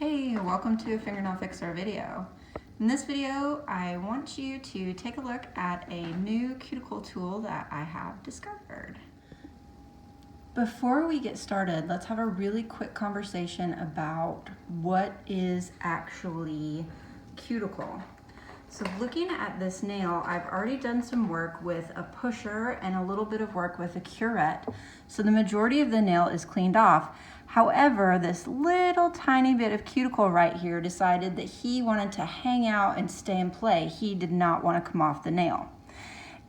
Hey, welcome to a FingerNailFixer video. In this video, I want you to take a look at a new cuticle tool that I have discovered. Before we get started, let's have a really quick conversation about what is actually cuticle. So looking at this nail, I've already done some work with a pusher and a little bit of work with a curette. So the majority of the nail is cleaned off. However, this little tiny bit of cuticle right here decided that he wanted to hang out and stay and play. He did not want to come off the nail.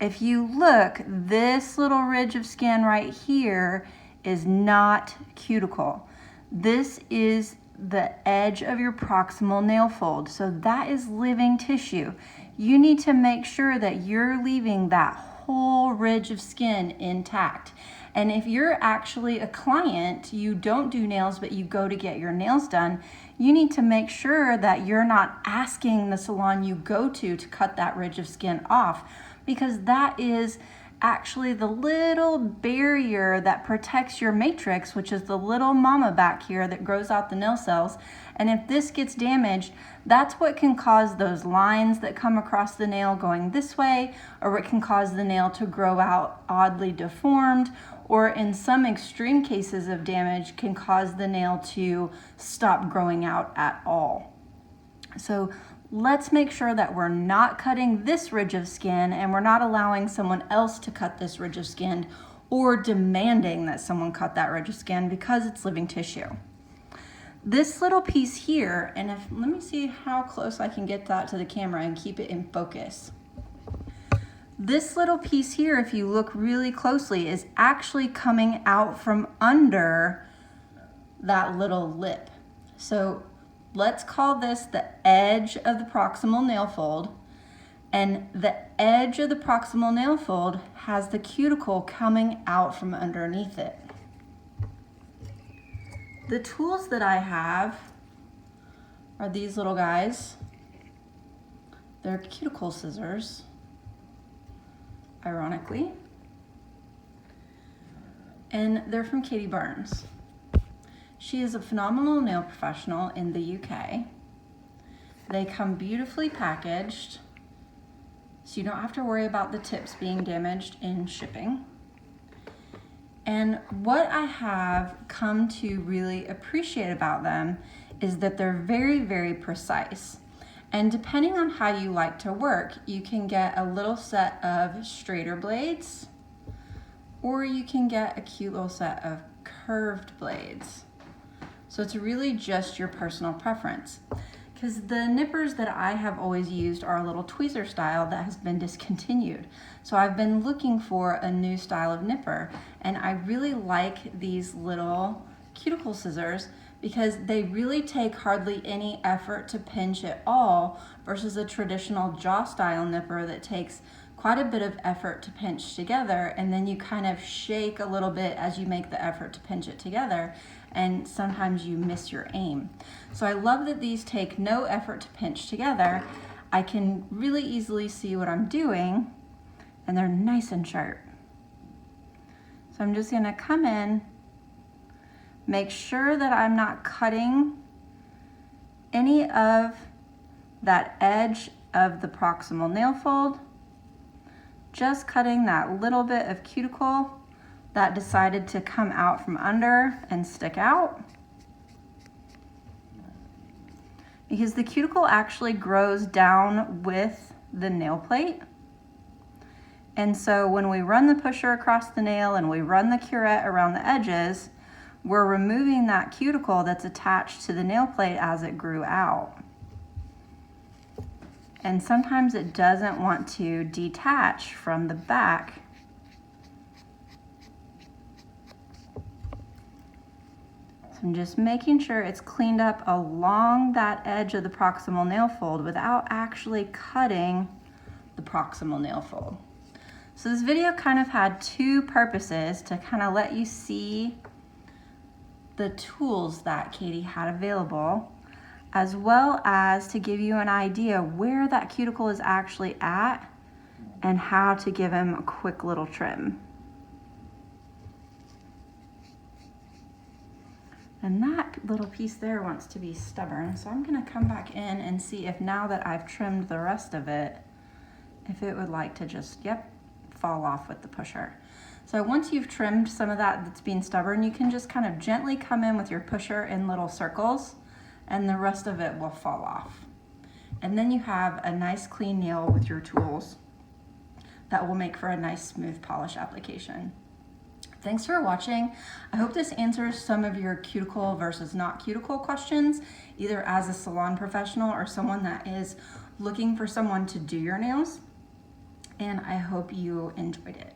If you look, this little ridge of skin right here is not cuticle. This is the edge of your proximal nail fold. So that is living tissue. You need to make sure that you're leaving that whole ridge of skin intact. And if you're actually a client, you don't do nails, but you go to get your nails done, you need to make sure that you're not asking the salon you go to cut that ridge of skin off, because that is actually the little barrier that protects your matrix, which is the little mama back here that grows out the nail cells. And if this gets damaged, that's what can cause those lines that come across the nail going this way, or it can cause the nail to grow out oddly deformed, or in some extreme cases of damage can cause the nail to stop growing out at all. So let's make sure that we're not cutting this ridge of skin and we're not allowing someone else to cut this ridge of skin or demanding that someone cut that ridge of skin because it's living tissue. This little piece here, and let me see how close I can get that to the camera and keep it in focus. This little piece here, if you look really closely, is actually coming out from under that little lip. So let's call this the edge of the proximal nail fold, and the edge of the proximal nail fold has the cuticle coming out from underneath it. The tools that I have are these little guys. They're cuticle scissors, ironically, and they're from Katie Burns. She is a phenomenal nail professional in the UK. They come beautifully packaged, so you don't have to worry about the tips being damaged in shipping. And what I have come to really appreciate about them is that they're very, very precise. And depending on how you like to work, you can get a little set of straighter blades, or you can get a cute little set of curved blades. So it's really just your personal preference. Because the nippers that I have always used are a little tweezer style that has been discontinued. So I've been looking for a new style of nipper, and I really like these little cuticle scissors because they really take hardly any effort to pinch at all versus a traditional jaw style nipper that takes quite a bit of effort to pinch together, and then you kind of shake a little bit as you make the effort to pinch it together, and sometimes you miss your aim. So I love that these take no effort to pinch together. I can really easily see what I'm doing, and they're nice and sharp. So I'm just gonna come in, make sure that I'm not cutting any of that edge of the proximal nail fold, just cutting that little bit of cuticle that decided to come out from under and stick out. Because the cuticle actually grows down with the nail plate. And so when we run the pusher across the nail and we run the curette around the edges, we're removing that cuticle that's attached to the nail plate as it grew out. And sometimes it doesn't want to detach from the back. So I'm just making sure it's cleaned up along that edge of the proximal nail fold without actually cutting the proximal nail fold. So this video kind of had two purposes: to kind of let you see the tools that Katie had available, as well as to give you an idea where that cuticle is actually at and how to give him a quick little trim. And that little piece there wants to be stubborn. So I'm gonna come back in and see if now that I've trimmed the rest of it, if it would like to just, yep, fall off with the pusher. So once you've trimmed some of that that's being stubborn, you can just kind of gently come in with your pusher in little circles and the rest of it will fall off. And then you have a nice clean nail with your tools that will make for a nice smooth polish application. Thanks for watching. I hope this answers some of your cuticle versus not cuticle questions, either as a salon professional or someone that is looking for someone to do your nails. And I hope you enjoyed it.